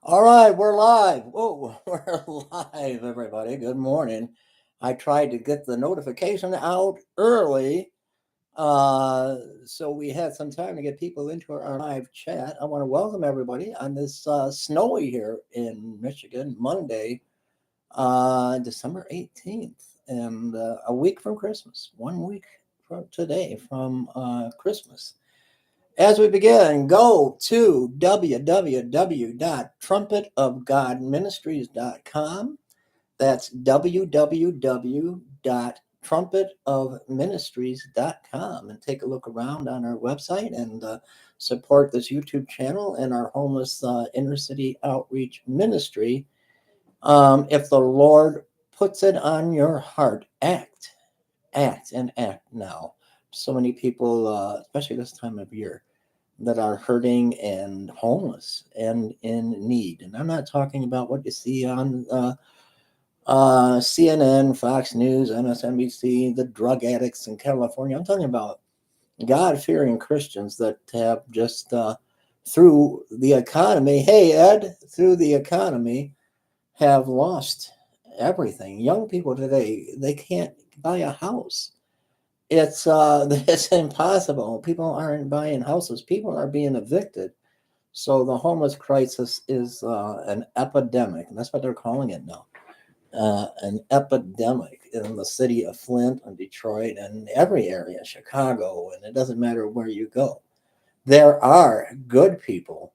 All right, we're live. Whoa, we're live, everybody. Good morning. I tried to get the notification out early, so we had some time to get people into our live chat. I want to welcome everybody on this snowy here in Michigan, Monday, December 18th, and a week from Christmas. 1 week from today from Christmas. As we begin, go to www.trumpetofgodministries.com. That's www.trumpetofministries.com and take a look around on our website and support this YouTube channel and our homeless inner city outreach ministry. If the Lord puts it on your heart, act now. So many people, especially this time of year, that are hurting and homeless and in need. And I'm not talking about what you see on CNN, Fox News, MSNBC, the drug addicts in California. I'm talking about God fearing Christians that have just, through the economy, hey, Ed, through the economy, have lost everything. Young people today, they can't buy a house. It's it's impossible. People aren't buying houses. People are being evicted. So the homeless crisis is an epidemic, and that's what they're calling it now. An epidemic in the city of Flint and Detroit and every area, Chicago, and it doesn't matter where you go. There are good people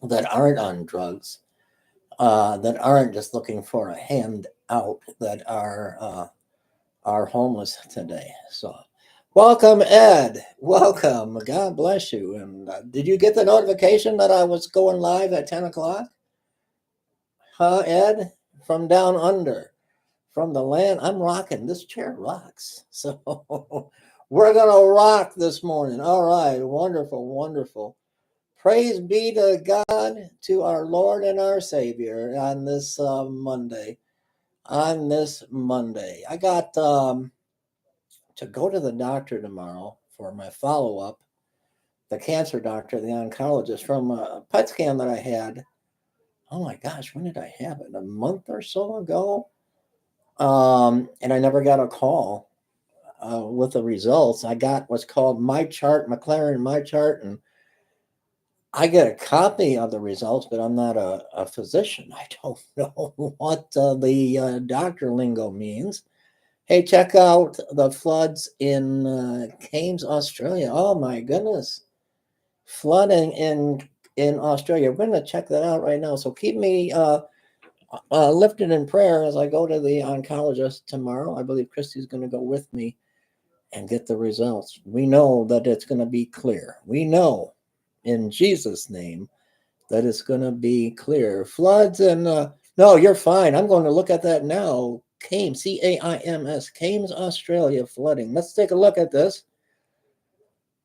that aren't on drugs, that aren't just looking for a handout, that are homeless today. So, welcome, Ed. Welcome. God bless you. And did you get the notification that I was going live at 10 o'clock? Huh, Ed? From down under, from the land. I'm rocking. This chair rocks. So, we're going to rock this morning. All right. Wonderful, wonderful. Praise be to God, to our Lord and our Savior on this Monday. On this Monday. I got to go to the doctor tomorrow for my follow up, the cancer doctor, the oncologist, from a PET scan that I had. Oh my gosh, when did I have it? A month or so ago? And I never got a call with the results. I got what's called my chart, McLaren my chart, and I get a copy of the results, but I'm not a physician. I don't know what the doctor lingo means. Hey, check out the floods in Cairns, Australia. Oh my goodness, flooding in Australia. We're going to check that out right now. So keep me lifted in prayer as I go to the oncologist tomorrow. I believe Christy's going to go with me and get the results. We know that it's going to be clear. We know in Jesus' name that it's going to be clear. Floods and no, you're fine. I'm going to look at that now. Caims, Caims, Caims, Australia flooding. Let's take a look at this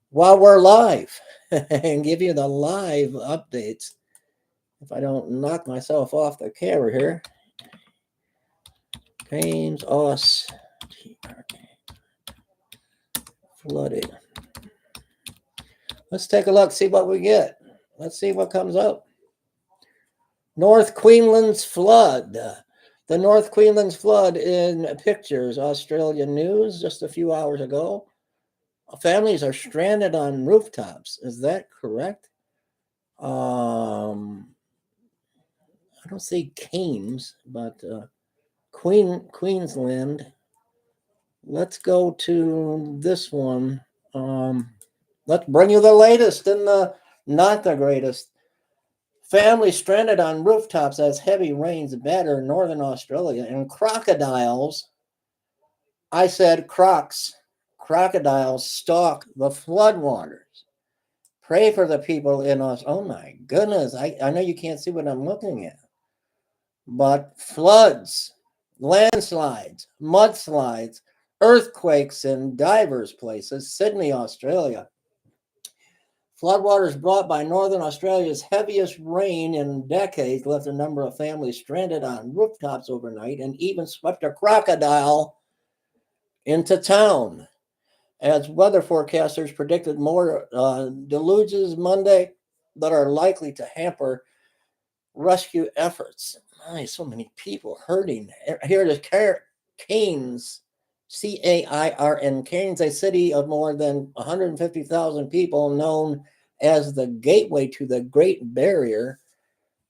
while we're live and give you the live updates. If I don't knock myself off the camera here. Caims, flooding. Let's take a look, see what we get. Let's see what comes up. North Queensland's flood. The North Queensland's flood in pictures, Australia News, just a few hours ago. Families are stranded on rooftops. Is that correct? I don't see Cairns, but Queensland. Let's go to this one. Let's bring you the latest and the not the greatest. Families stranded on rooftops as heavy rains batter northern Australia, and crocodiles, I said crocodiles stalk the floodwaters. Pray for the people in us. Oh my goodness. I know you can't see what I'm looking at, but floods, landslides, mudslides, earthquakes in diverse places. Sydney, Australia. Floodwaters brought by northern Australia's heaviest rain in decades left a number of families stranded on rooftops overnight and even swept a crocodile into town. As weather forecasters predicted more deluges Monday that are likely to hamper rescue efforts. My, so many people hurting. Here it is, Cairns, Cairn, Cairns, a city of more than 150,000 people, known as the gateway to the Great Barrier.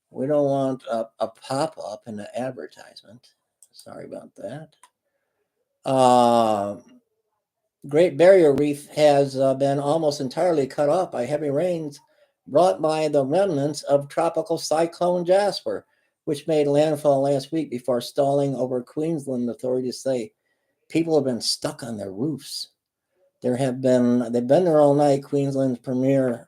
We don't want a pop up in the advertisement. Sorry about that. Uh, Great Barrier Reef has been almost entirely cut off by heavy rains brought by the remnants of tropical cyclone Jasper, which made landfall last week before stalling over Queensland. Authorities say people have been stuck on their roofs. They've been there all night. Queensland's Premier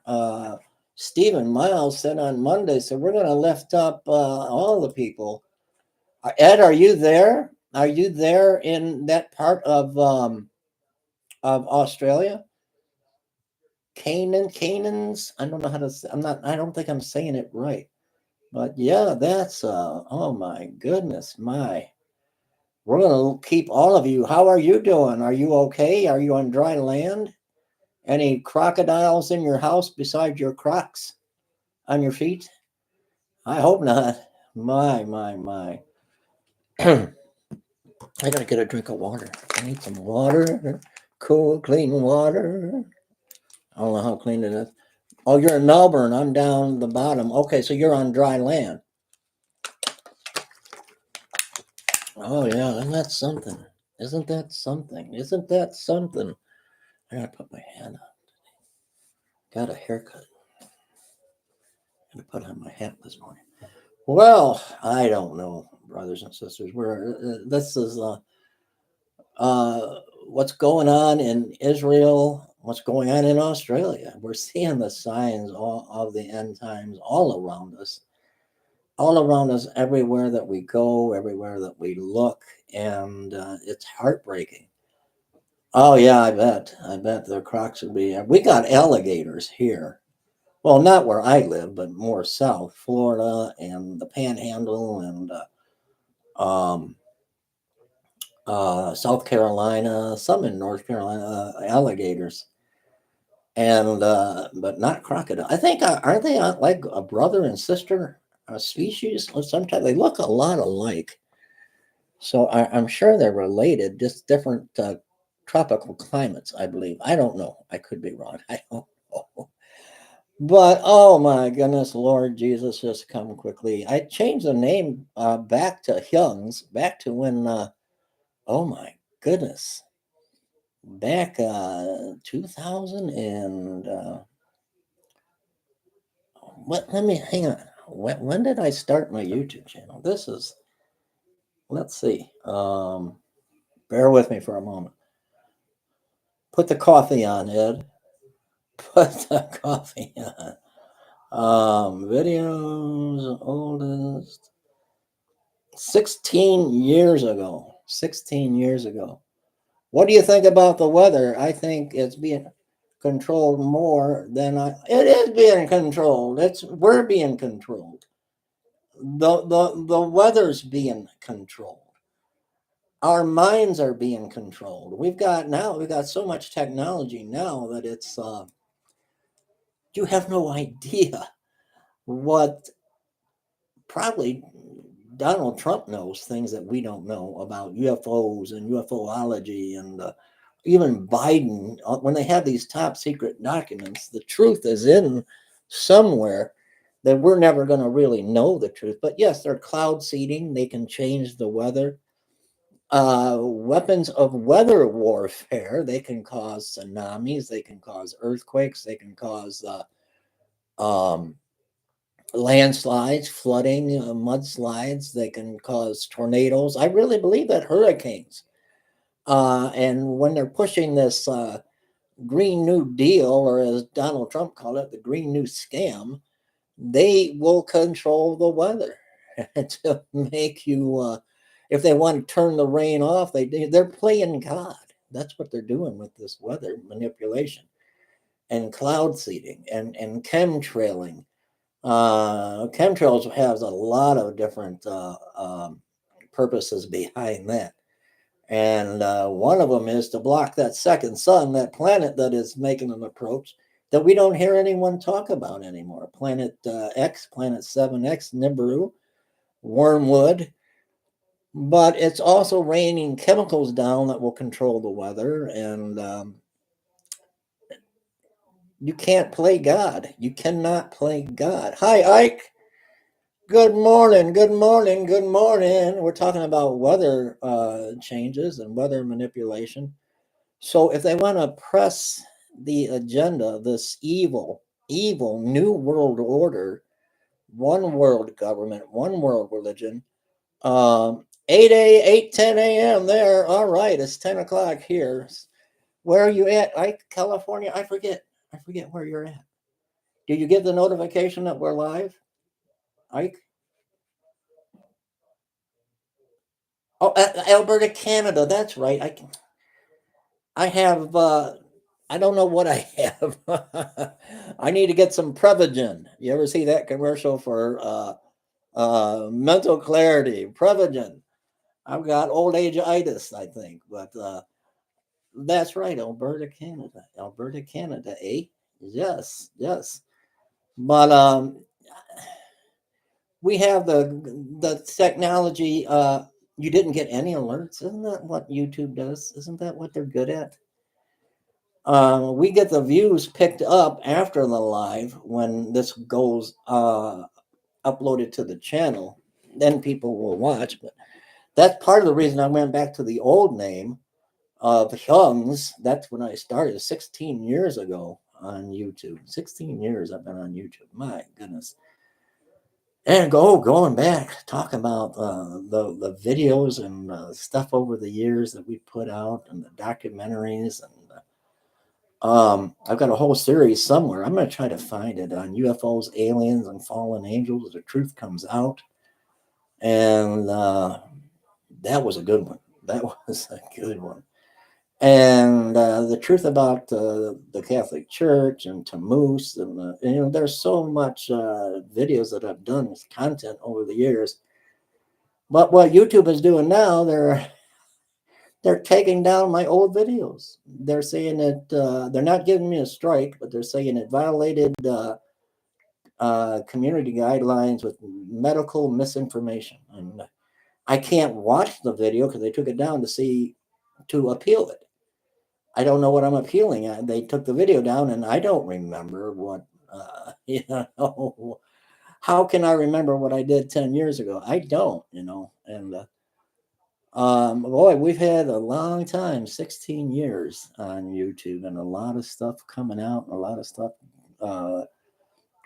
Stephen Miles said on Monday, so we're going to lift up all the people. Ed, are you there? Are you there in that part of Australia? Canaans. I don't know how to say. I don't think I'm saying it right. But yeah, that's oh my goodness, my. We're gonna keep all of you. How are you doing? Are you okay? Are you on dry land? Any crocodiles in your house besides your Crocs on your feet? I hope not. My. I gotta get a drink of water. I need some water. Cool, clean water. I don't know how clean it is. Oh, you're in Melbourne. I'm down the bottom. Okay, so you're on dry land. Oh yeah, and that's something. Isn't that something? Isn't that something? I gotta put my hand on. Got a haircut. Gotta put on my hat this morning. Well, I don't know, brothers and sisters. This is what's going on in Israel. What's going on in Australia? We're seeing the signs of the end times all around us. All around us, everywhere that we go, everywhere that we look, and it's heartbreaking. Oh yeah, I bet. I bet the crocs would be. We got alligators here. Well, not where I live, but more south, Florida and the Panhandle and um, South Carolina, some in North Carolina, alligators, and but not crocodile. I think aren't they like a brother and sister species? Or sometimes they look a lot alike. So I'm sure they're related, just different tropical climates, I believe. I don't know. I could be wrong. I don't know. But oh my goodness, Lord Jesus, just come quickly. I changed the name back to Hyung's, back to when, oh my goodness, back 2000 and what? Let me hang on. When did I start my YouTube channel? This is, let's see. Bear with me for a moment. Put the coffee on, Ed. Put the coffee on. Videos oldest 16 years ago. 16 years ago. What do you think about the weather? I think it's being controlled more than it is being controlled. We're being controlled. The weather's being controlled. Our minds are being controlled. We've got so much technology now that it's you have no idea what probably Donald Trump knows things that we don't know about UFOs and UFOlogy, and even Biden. When they have these top secret documents, the truth is in somewhere that we're never going to really know the truth. But yes, they're cloud seeding. They can change the weather. Weapons of weather warfare. They can cause tsunamis. They can cause earthquakes. They can cause um, landslides, flooding, mudslides. They can cause tornadoes. I really believe that hurricanes. And when they're pushing this Green New Deal, or as Donald Trump called it, the Green New Scam, they will control the weather to make you. If they want to turn the rain off, they're playing God. That's what they're doing with this weather manipulation and cloud seeding and chemtrailing. Chemtrails has a lot of different purposes behind that. And one of them is to block that second sun, that planet that is making an approach. that we don't hear anyone talk about anymore. Planet X, Planet 7X, Nibiru, Wormwood. But it's also raining chemicals down that will control the weather. And you can't play God. You cannot play God. Hi, Ike. Good morning. Good morning. Good morning. We're talking about weather changes and weather manipulation. So if they want to press the agenda, this evil new world order, one world government, one world religion, 10 a.m. there. All right, it's 10 o'clock here. Where are you at? California? I forget where you're at. Did you get the notification that we're live, Ike? Oh, Alberta, Canada. That's right. I have. I don't know what I have. I need to get some Prevagen. You ever see that commercial for mental clarity? Prevagen. I've got old age-itis, I think, but that's right, Alberta, Canada. Alberta, Canada, eh? Yes, yes. But we have the technology. You didn't get any alerts. Isn't that what YouTube does? Isn't that what they're good at? We get the views picked up after the live when this goes uploaded to the channel. Then people will watch. But that's part of the reason I went back to the old name of Hyung's. That's when I started 16 years ago on YouTube. 16 years I've been on YouTube. My goodness. And going back, talking about the videos and stuff over the years that we put out and the documentaries and I've got a whole series somewhere. I'm going to try to find it on UFOs, aliens, and fallen angels. The truth comes out, and that was a good one. That was a good one. And the truth about the Catholic Church and Tammuz, and there's so much videos that I've done with content over the years. But what YouTube is doing now, they're taking down my old videos. They're saying that they're not giving me a strike, but they're saying it violated community guidelines with medical misinformation. And I can't watch the video because they took it down to appeal it. I don't know what I'm appealing at. They took the video down, and I don't remember what. How can I remember what I did 10 years ago? I don't, and. Boy, we've had a long time, 16 years on YouTube, and a lot of stuff coming out, and a lot of stuff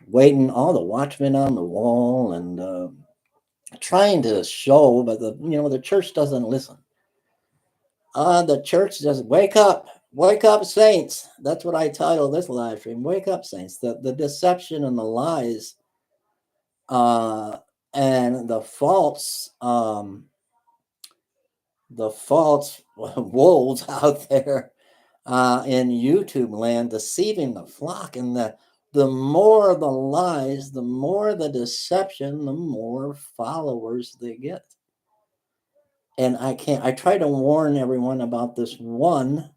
waiting, all the watchmen on the wall, and trying to show, but the church doesn't listen. The church just wake up, saints. That's what I title this live stream. Wake up, saints. The deception and the lies, and the false wolves out there in YouTube land deceiving the flock. And the more the lies, the more the deception, the more followers they get. And I try to warn everyone about this one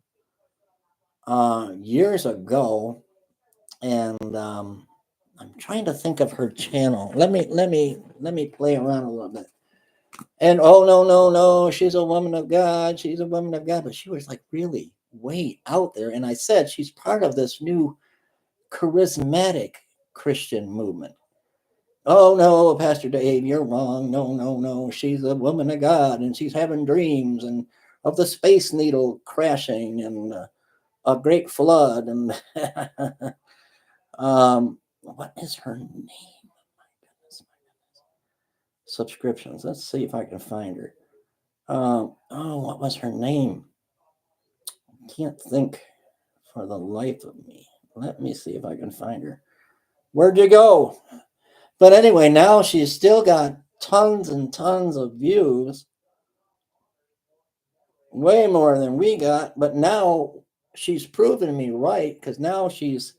years ago, and I'm trying to think of her channel. Let me play around a little bit. And oh no, she's a woman of God. She's a woman of God. But she was like really way out there. And I said she's part of this new charismatic Christian movement. Oh no, Pastor Dave, you're wrong. No. She's a woman of God, and she's having dreams and of the Space Needle crashing and a great flood. And what is her name? My goodness. Subscriptions. Let's see if I can find her. What was her name? Can't think for the life of me. Let me see if I can find her. Where'd you go? But anyway, now she's still got tons and tons of views, way more than we got. But now she's proven me right, because now she's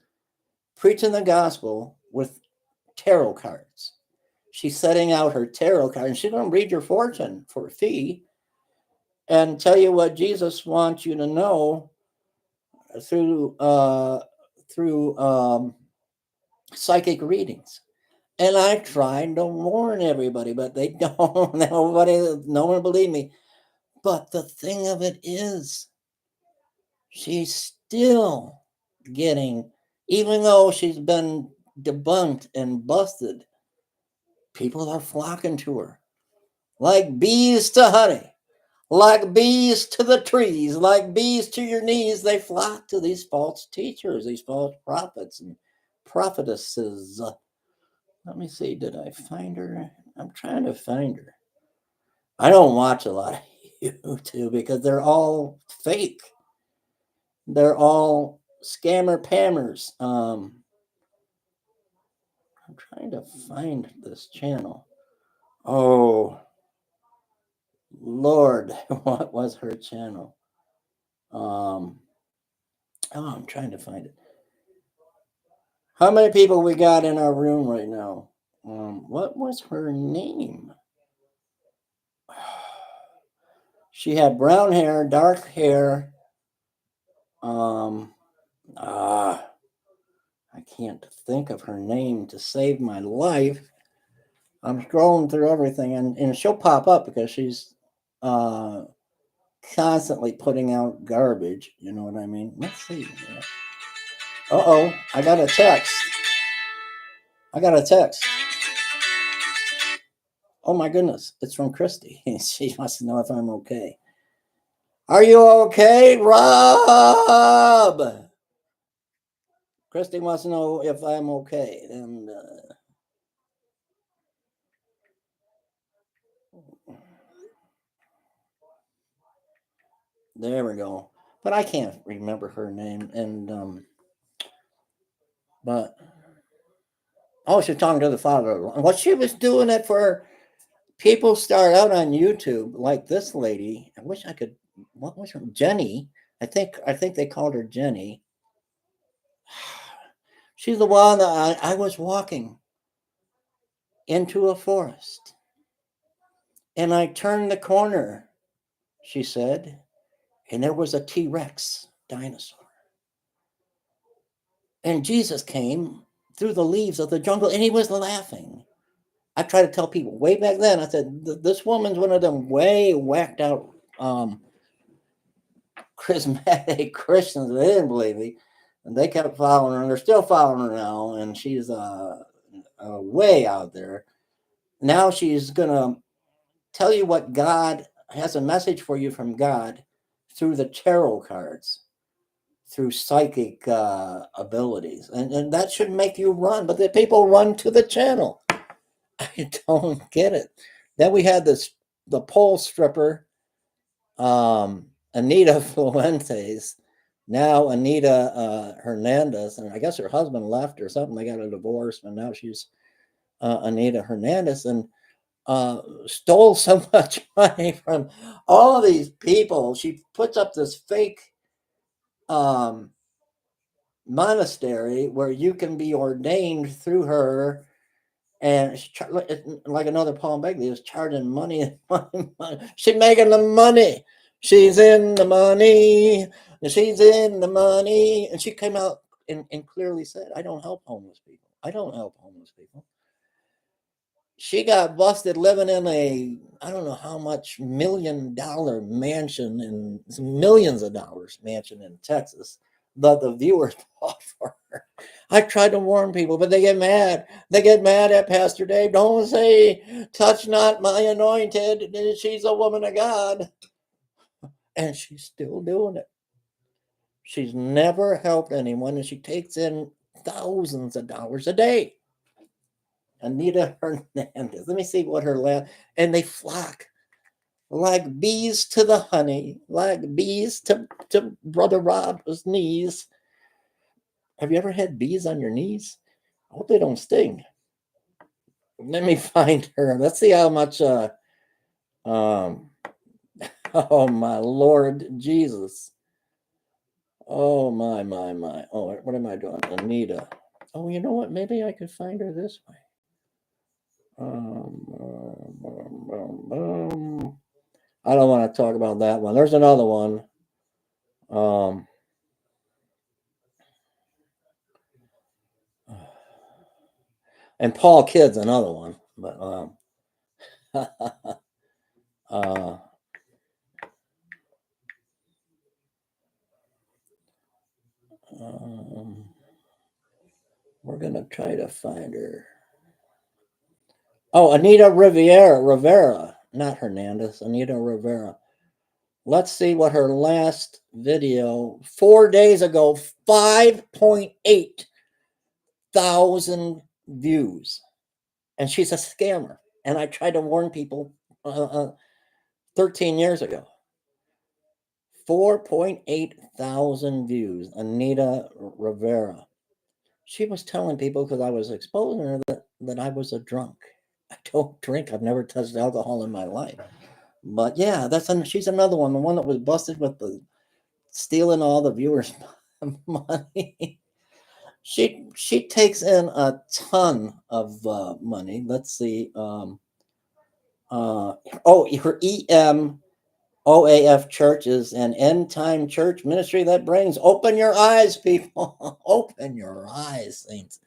preaching the gospel with tarot cards. She's setting out her tarot card, and she's going to read your fortune for a fee and tell you what Jesus wants you to know through through psychic readings. And I tried to warn everybody, but they don't. No one believed me. But the thing of it is, she's still getting, even though she's been debunked and busted, people are flocking to her like bees to honey, like bees to the trees, like bees to your knees. They flock to these false teachers, these false prophets and prophetesses. Let me see, did I find her? I'm trying to find her. I don't watch a lot of YouTube because they're all fake. They're all scammer pammers. I'm trying to find this channel. Oh, Lord, what was her channel? Oh, I'm trying to find it. How many people we got in our room right now? What was her name? She had brown hair, dark hair. I can't think of her name to save my life. I'm scrolling through everything, and she'll pop up because she's constantly putting out garbage. You know what I mean? Let's see. Uh-oh, I got a text. Oh my goodness, it's from Christy. She wants to know if I'm okay. Are you okay, Rob? Christy wants to know if I'm okay. And there we go. But I can't remember her name. And but oh, she's talking to the father. Well, she was doing it for people start out on YouTube like this lady. I wish I could. What was her? Jenny. I think they called her Jenny. She's the one that I was walking into a forest, and I turned the corner. She said, and there was a T-Rex dinosaur. And Jesus came through the leaves of the jungle, and he was laughing. I try to tell people way back then. I said, this woman's one of them way whacked out charismatic Christians. They didn't believe me, and they kept following her, and they're still following her now. And she's way out there. Now she's gonna tell you what God has a message for you from God through the tarot cards, through psychic abilities, and that should make you run. But the people run to the channel. I don't get it. Then we had the pole stripper, Anita Fuentes. Now Anita Hernandez, and I guess her husband left or something. They got a divorce, and now she's Anita Hernandez, and stole so much money from all these people. She puts up this fake um, monastery where you can be ordained through her, and like another Paul Begley is charging money. She's making the money. She's in the money. She's in the money. And she came out and clearly said, I don't help homeless people. I don't help homeless people. She got busted living in I don't know how much $1 million mansion and millions of dollars mansion in Texas, but the viewers bought for her. I tried to warn people, but they get mad. They get mad at Pastor Dave. Don't say, touch not my anointed. She's a woman of God. And she's still doing it. She's never helped anyone, and she takes in thousands of dollars a day. Anita Hernandez. Let me see what her last. And they flock like bees to the honey, like bees to Brother Rob's knees. Have you ever had bees on your knees? I hope they don't sting. Let me find her. Let's see how much. Um. Oh my Lord Jesus. Oh my. Oh, what am I doing, Anita? Oh, you know what? Maybe I could find her this way. I don't want to talk about that one. There's another one. Um, And Paul Kidd's another one. But uh, um, we're gonna try to find her. Oh, Anita Rivera, not Hernandez. Anita Rivera. Let's see what her last video 4 days ago, 5.8 thousand views, and she's a scammer. And I tried to warn people 13 years ago. 4.8 thousand views. Anita Rivera. She was telling people, because I was exposing her, that I was a drunk. I don't drink. I've never touched alcohol in my life. But yeah, she's another one. The one that was busted with the stealing all the viewers' money. She takes in a ton of money. Let's see. Her EMOAF church is an end time church ministry that brings open your eyes, people. Open your eyes, saints,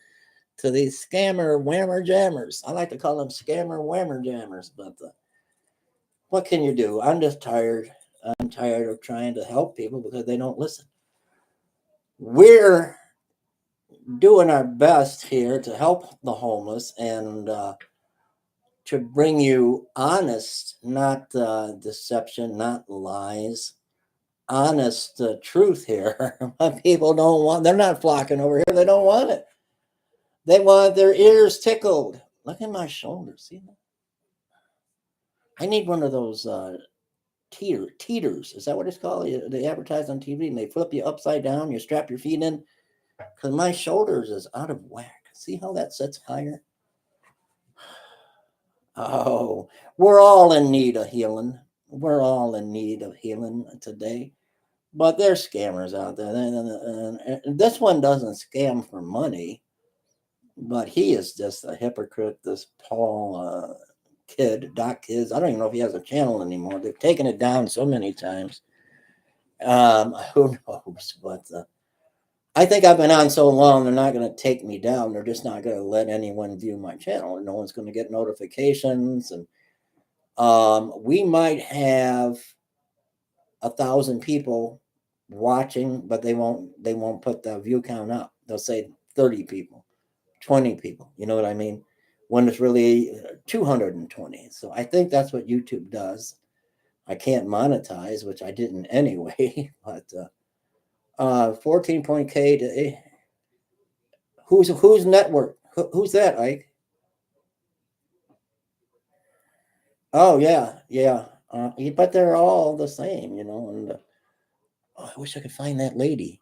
to these scammer whammer jammers. I like to call them scammer whammer jammers, but what can you do? I'm just tired. I'm tired of trying to help people because they don't listen. We're doing our best here to help the homeless and to bring you honest, not deception, not lies, honest truth here. But people don't want, they're not flocking over here. They don't want it. They want their ears tickled. Look at my shoulders. See that? I need one of those teeters. Is that what it's called? They advertise on TV and they flip you upside down. You strap your feet in. Because my shoulders is out of whack. See how that sits higher? Oh, we're all in need of healing. We're all in need of healing today. But there's scammers out there. And this one doesn't scam for money, but he is just a hypocrite. This Paul Doc Kids. I don't even know if he has a channel anymore. They've taken it down so many times. Who knows? But I think I've been on so long, they're not going to take me down. They're just not going to let anyone view my channel. No one's going to get notifications. And we might have 1,000 people watching, but they won't put the view count up. They'll say 30 people, 20 people. You know what I mean? When it's really 220. So I think that's what YouTube does. I can't monetize, which I didn't anyway. But 14.k to whose network? Who's that, Ike? Oh yeah, yeah. But they're all the same, you know. And I wish I could find that lady,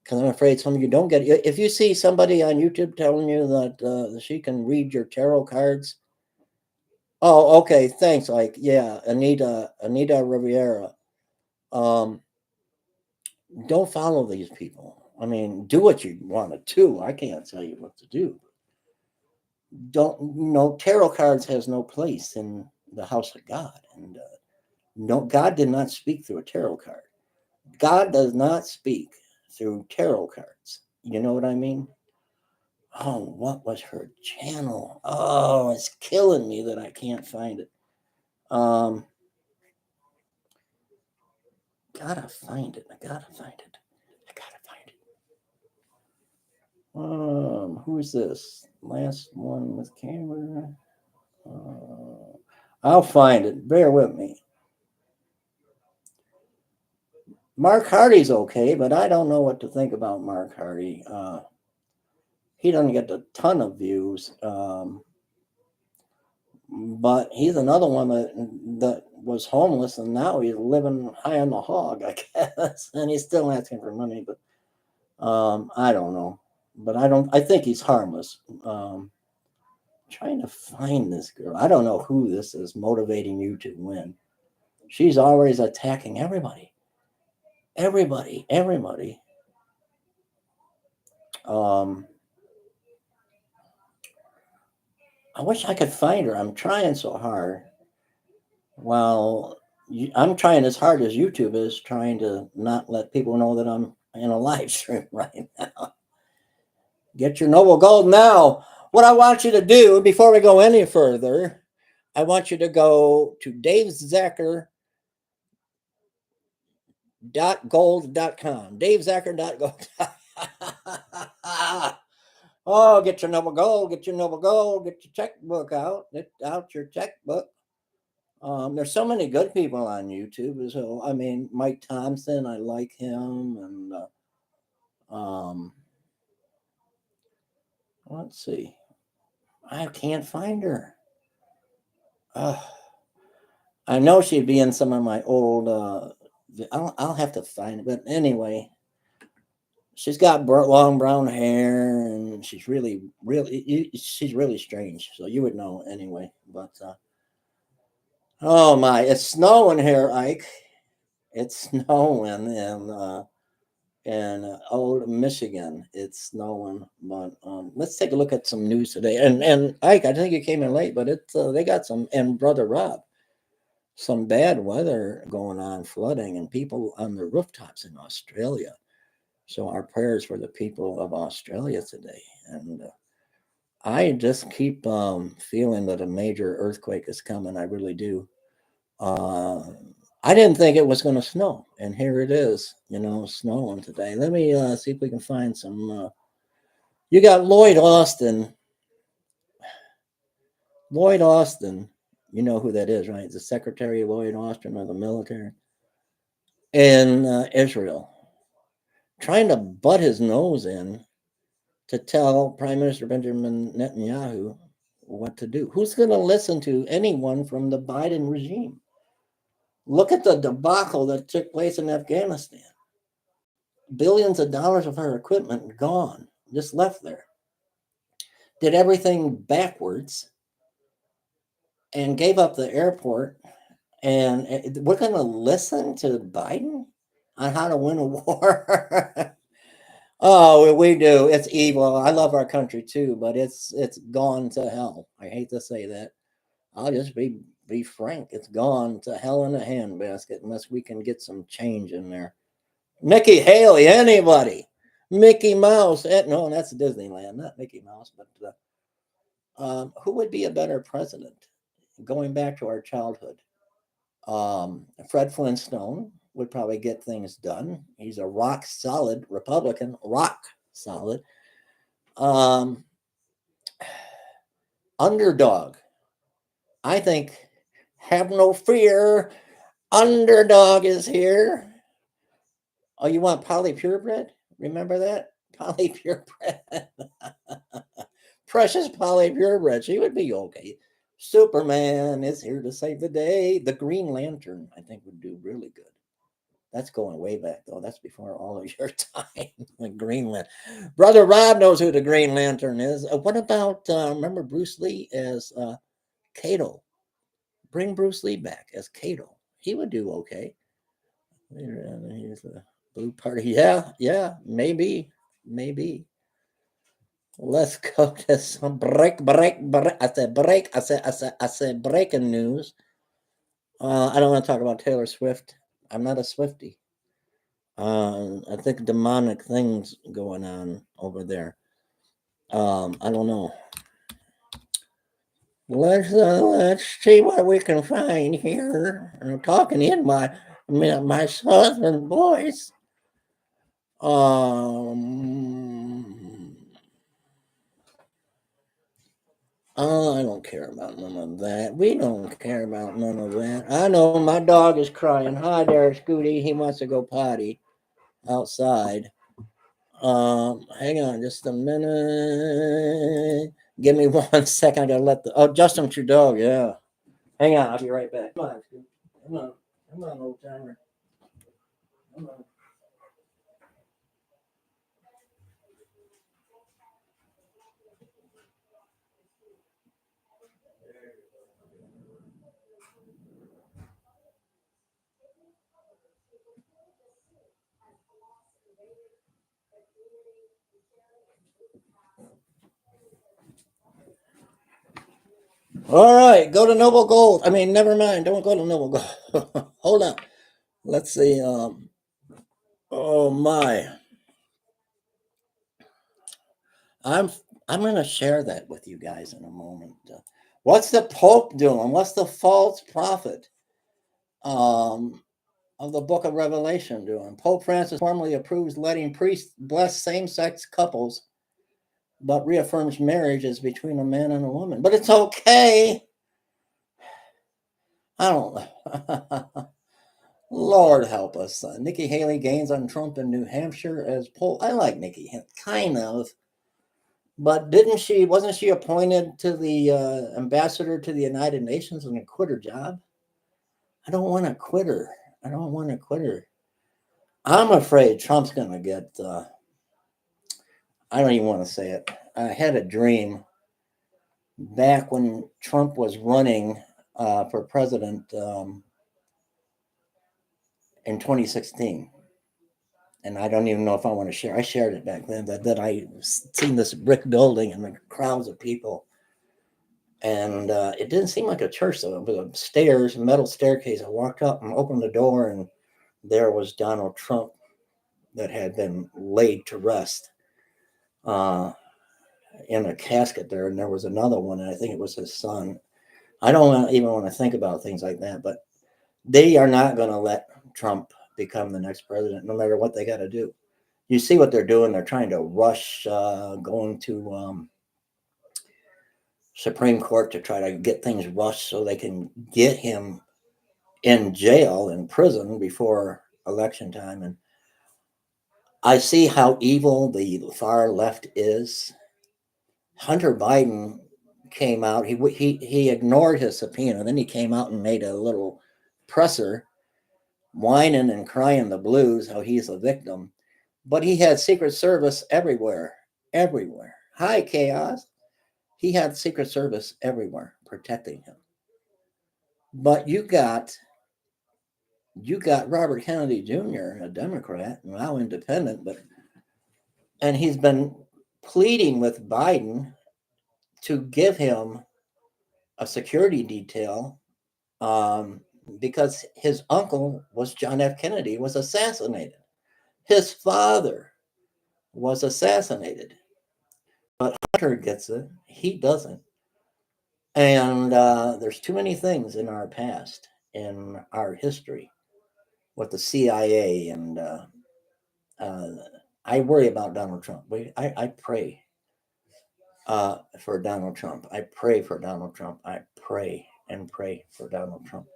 because I'm afraid some of you don't get it. If you see somebody on YouTube telling you that she can read your tarot cards, oh, okay, thanks. Like, yeah, Anita Riviera. Don't follow these people. I mean, do what you want to do. I can't tell you what to do. Don't, tarot cards has no place in the house of God, and no, God did not speak through a tarot card. God does not speak through tarot cards. You know what I mean? Oh, what was her channel? Oh, it's killing me that I can't find it. Gotta find it. I gotta find it. I gotta find it. Who's this? Last one with camera. I'll find it. Bear with me. Mark Hardy's okay, but I don't know what to think about Mark Hardy. He doesn't get a ton of views, but he's another one that was homeless and now he's living high on the hog, I guess, and he's still asking for money. But I don't know. But I think he's harmless. Trying to find this girl. I don't know who this is motivating you to win. She's always attacking everybody. Everybody. I wish I could find her. I'm trying so hard. Well, I'm trying as hard as YouTube is trying to not let people know that I'm in a live stream right now. Get your noble gold now. What I want you to do before we go any further, I want you to go to davezacher.gold.com. davezacher.gold. Oh, get your noble gold, get your noble gold, get your checkbook out, get out your checkbook. There's so many good people on YouTube. So I mean, Mike Thompson, I like him, and let's see, I can't find her. I know she'd be in some of my old. I'll have to find it, but anyway, she's got long brown hair, and she's she's really strange. So you would know anyway. But oh my, it's snowing here, Ike. It's snowing in old Michigan. It's snowing. But let's take a look at some news today. And Ike, I think you came in late, but it's they got some. And Brother Rob, some bad weather going on, flooding, and people on the rooftops in Australia. So our prayers for the people of Australia today. And I just keep feeling that a major earthquake is coming. I really do. Uh, I didn't think it was going to snow, and here it is, snowing today. Let me see if we can find some. You got Lloyd Austin. Lloyd Austin, you know who that is, right? The Secretary Lloyd Austin of the military in Israel, trying to butt his nose in to tell Prime Minister Benjamin Netanyahu what to do. Who's going to listen to anyone from the Biden regime? Look at the debacle that took place in Afghanistan. Billions of dollars of our equipment gone, just left there. Did everything backwards and gave up the airport. And we're going to listen to Biden on how to win a war. Oh, we do. It's evil. I love our country too, but it's gone to hell. I hate to say that. I'll just be frank. It's gone to hell in a handbasket unless we can get some change in there. Nikki Haley, anybody? Mickey Mouse. No, that's Disneyland, not Mickey Mouse. But who would be a better president? Going back to our childhood, Fred Flintstone would probably get things done. He's a rock solid Republican, rock solid. Underdog. I think, have no fear. Underdog is here. Oh, you want Polly Purebred? Remember that? Polly Purebred. Precious Polly Purebred. She would be okay. Superman is here to save the day. The Green Lantern, I think, would do really good. That's going way back, though. That's before all of your time. The Green Lantern. Brother Rob knows who the Green Lantern is. What about, remember Bruce Lee as Kato? Bring Bruce Lee back as Kato. He would do okay. Here's the blue party. Yeah, maybe. Let's go to some break. I said break. I said breaking news. I don't want to talk about Taylor Swift. I'm not a Swiftie. I think demonic things going on over there. I don't know. Let's see what we can find here. I'm talking in my southern voice. Oh, I don't care about none of that. We don't care about none of that. I know my dog is crying. Hi there, Scooty. He wants to go potty outside. Hang on just a minute. Give me 1 second. I gotta let Justin Trudeau. Yeah. Hang on. I'll be right back. Come on, Scooty. Come on, old timer. Come on. All right, go to Noble Gold. I mean, never mind. Don't go to Noble Gold. Hold on. Let's see. Oh my. I'm going to share that with you guys in a moment. What's the Pope doing? What's the false prophet of the book of Revelation doing? Pope Francis formally approves letting priests bless same-sex couples, but reaffirms marriage is between a man and a woman. But it's okay. I don't know. Lord help us. Nikki Haley gains on Trump in New Hampshire as poll. I like Nikki, kind of. But wasn't she appointed to the ambassador to the United Nations and quit her job? I don't want to quit her. I don't want to quit her. I'm afraid Trump's going to get, I don't even want to say it. I had a dream back when Trump was running for president in 2016. And I don't even know if I want to share. I shared it back then that I seen this brick building and the crowds of people. And it didn't seem like a church, though. It was a stairs, metal staircase. I walked up and opened the door, and there was Donald Trump that had been laid to rest in a casket there. And there was another one, and I think it was his son. I don't even want to think about things like that, but they are not going to let Trump become the next president, no matter what they got to do. You see what they're doing. They're trying to rush going to Supreme Court to try to get things rushed so they can get him in jail, in prison before election time. And I see how evil the far left is. Hunter Biden came out. He ignored his subpoena. Then he came out and made a little presser, whining and crying the blues, how he's a victim. But he had Secret Service everywhere, everywhere. Hi, Chaos. He had Secret Service everywhere protecting him. But you got Robert Kennedy Jr., a Democrat, now independent, and he's been pleading with Biden to give him a security detail because his uncle was John F. Kennedy, was assassinated. His father was assassinated. But Hunter gets it. He doesn't. And there's too many things in our past, in our history, with the CIA. And I worry about Donald Trump. I pray for Donald Trump. I pray for Donald Trump. I pray and pray for Donald Trump.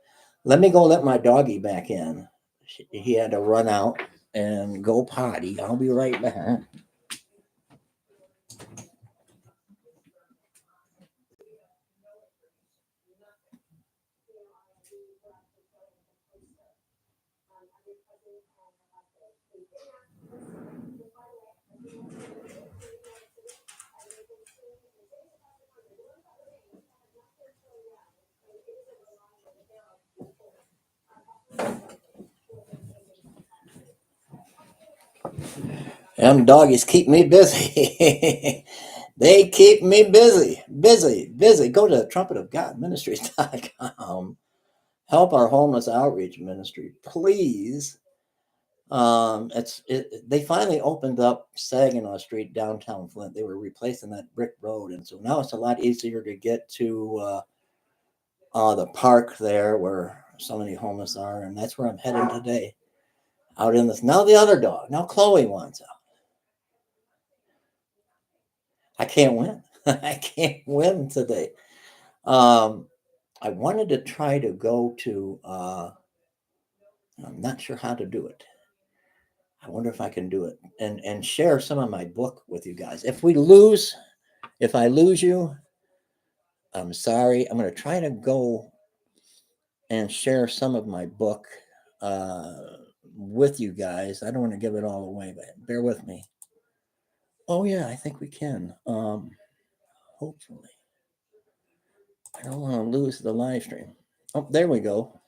Let me go let my doggy back in. He had to run out and go potty. I'll be right back. Them doggies keep me busy. They keep me busy, busy, busy. Go to trumpetofgodministries.com. Help our homeless outreach ministry, please. They finally opened up Saginaw Street downtown Flint. They were replacing that brick road, and so now it's a lot easier to get to the park there where so many homeless are, and that's where I'm heading today. Out in this now, the other dog. Now Chloe wants out. I can't win. I can't win today. I wanted to try to go to. I'm not sure how to do it. I wonder if I can do it and share some of my book with you guys. If I lose you, I'm sorry. I'm going to try to go and share some of my book with you guys. I don't want to give it all away, but bear with me. Oh yeah, I think we can. Hopefully. I don't want to lose the live stream. Oh, there we go.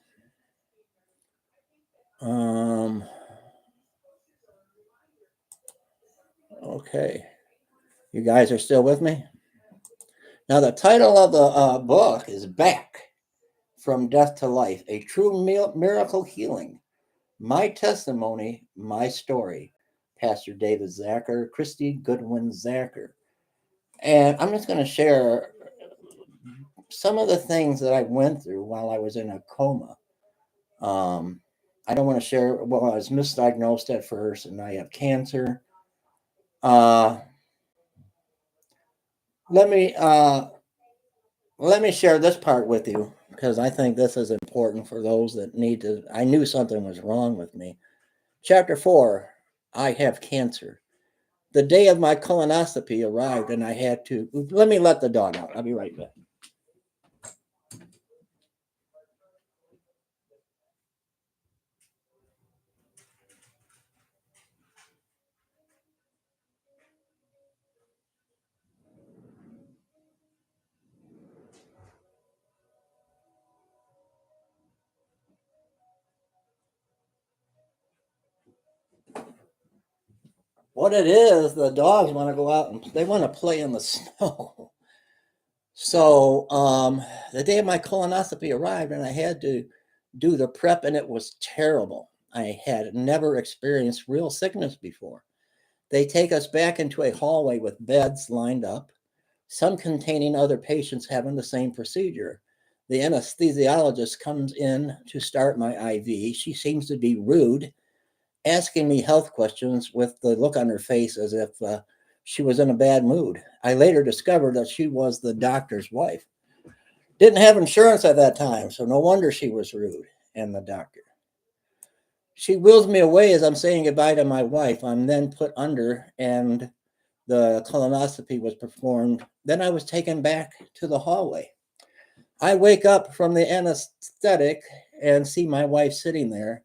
Okay. You guys are still with me? Now, the title of the book is Back from Death to Life, A True Miracle Healing. My Testimony, My Story. Pastor David Zacher, Christy Goodwin Zacher. And I'm just going to share some of the things that I went through while I was in a coma. Um, I don't want to share, well, I was misdiagnosed at first and I have cancer. Uh, let me let me share this part with you because I think this is important for those that need to. I knew something was wrong with me. Chapter 4, I have cancer. The day of my colonoscopy arrived and I had to. Let me let the dog out. I'll be right back. What it is, the dogs want to go out and they want to play in the snow. So the day of my colonoscopy arrived and I had to do the prep, and it was terrible. I had never experienced real sickness before. They take us back into a hallway with beds lined up, some containing other patients having the same procedure. The anesthesiologist comes in to start my IV. She seems to be rude, asking me health questions with the look on her face as if she was in a bad mood. I later discovered that she was the doctor's wife. Didn't have insurance at that time, so no wonder she was rude. And the doctor. She wheels me away as I'm saying goodbye to my wife. I'm then put under, and the colonoscopy was performed. Then I was taken back to the hallway. I wake up from the anesthetic and see my wife sitting there.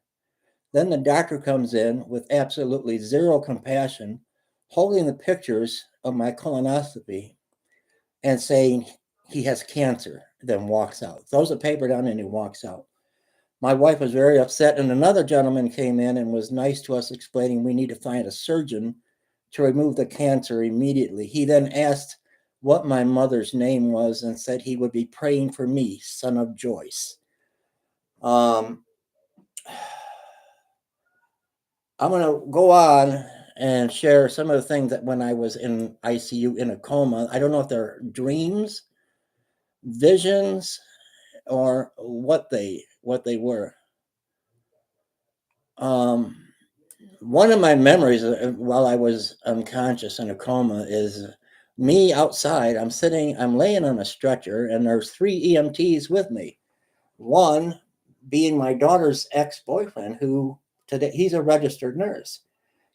Then the doctor comes in with absolutely zero compassion, holding the pictures of my colonoscopy and saying he has cancer, then walks out. Throws the paper down and he walks out. My wife was very upset, and another gentleman came in and was nice to us, explaining we need to find a surgeon to remove the cancer immediately. He then asked what my mother's name was and said he would be praying for me, son of Joyce. Um, I'm going to go on and share some of the things that when I was in ICU in a coma, I don't know if they're dreams, visions, or what they were. Um, One of my memories while I was unconscious in a coma is me outside. I'm laying on a stretcher, and there's three EMTs with me. One being my daughter's ex-boyfriend, who today he's a registered nurse.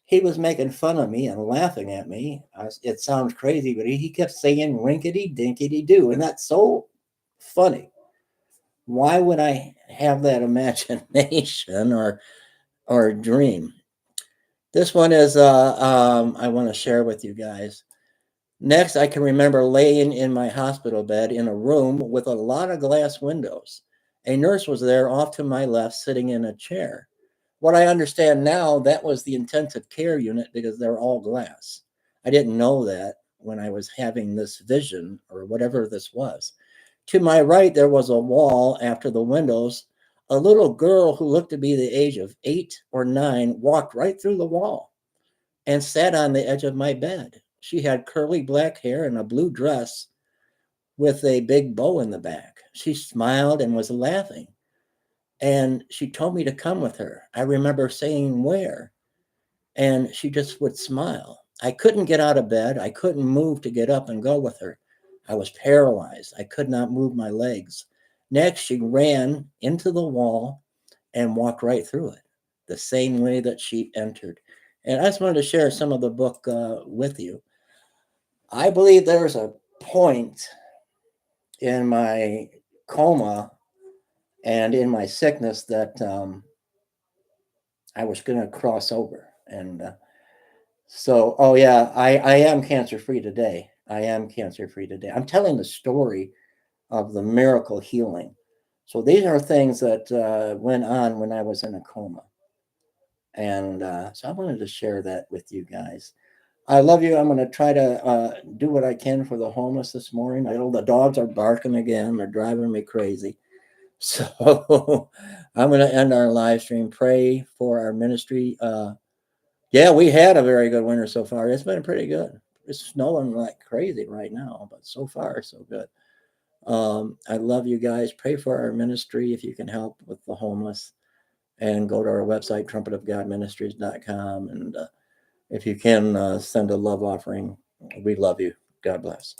He was making fun of me and laughing at me. It sounds crazy, but he kept saying rinkety dinkety doo, and that's so funny. Why would I have that imagination or dream? This one is I want to share with you guys. Next, I can remember laying in my hospital bed in a room with a lot of glass windows. A nurse was there off to my left, sitting in a chair. What I understand now, that was the intensive care unit because they're all glass. I didn't know that when I was having this vision or whatever this was. To my right, there was a wall after the windows. A little girl who looked to be the age of 8 or 9 walked right through the wall and sat on the edge of my bed. She had curly black hair and a blue dress with a big bow in the back. She smiled and was laughing, and she told me to come with her. I remember saying, "Where?" And she just would smile. I couldn't get out of bed. I couldn't move to get up and go with her. I was paralyzed. I could not move my legs. Next, she ran into the wall and walked right through it, the same way that she entered. And I just wanted to share some of the book with you. I believe there's a point in my coma and in my sickness that I was going to cross over. And oh yeah, I am cancer free today. I am cancer free today. I'm telling the story of the miracle healing. So these are things that went on when I was in a coma. And so I wanted to share that with you guys. I love you. I'm going to try to do what I can for the homeless this morning. I know the dogs are barking again. They're driving me crazy. So I'm going to end our live stream. Pray for our ministry. Yeah, we had a very good winter so far. It's been pretty good. It's snowing like crazy right now, but so far so good. I love you guys. Pray for our ministry if you can help with the homeless, and go to our website, trumpetofgodministries.com. And if you can send a love offering, we love you. God bless.